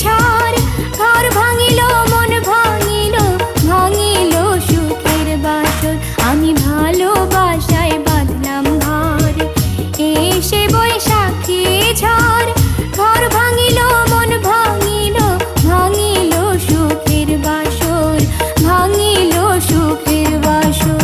ঝড়, ঘর ভাঙিল মন ভাঙিল, ভাঙিল সুখের বাসর। আমি ভালোবাসায় বাঁধলাম ঘর, এসে বৈশাখী ঝড়, ঘর ভাঙিল মন ভাঙিল, ভাঙিল সুখের বাসর, ভাঙিল সুখের বাসর।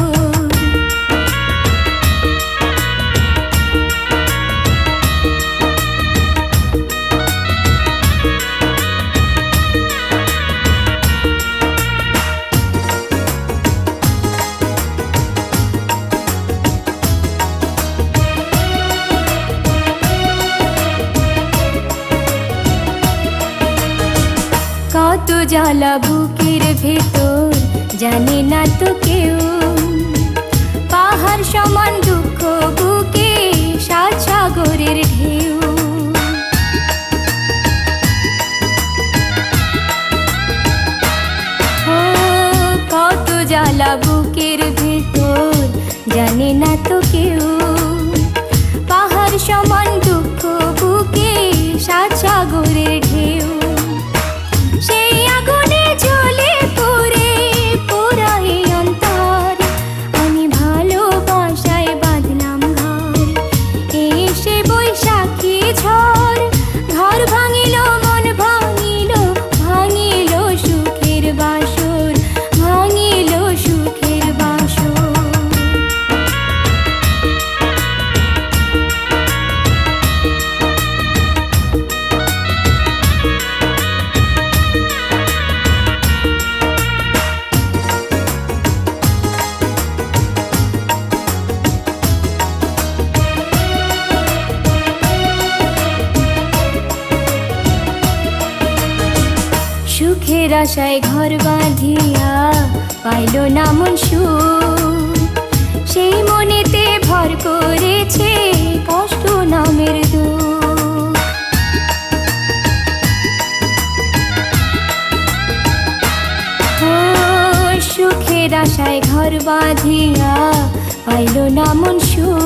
কত জ্বালা বুকের ভেতর জানে না তো কেউ, পাহাড় সমান দুঃখ বুকে সাত সাগরের ঢেউ। ও কত জ্বালা বুকের ভেতর জানে না তো কেউ, পাহাড় সমান দুঃখ বুকে সাত সাগরের ঢেউ। সেই আগুনে জ্বলে পুড়ে পোড়ায় অন্তর, আমি ভালোবাসায় বাঁধলাম ঘর, এসে বৈশাখী ঝড়, ঘর ভাঙিল মন ভাঙিল, ভাঙিল সুখের বাসর, ভাঙিল সুখের বাসর। সুখের আশায় ঘর বাঁধিয়া পাইল না মন সুখ, সেই মনেতে ভর করেছে কষ্ট নামের দুঃখ। ও সুখের আশায় ঘর বাঁধিয়া পাইল না মন সুখ,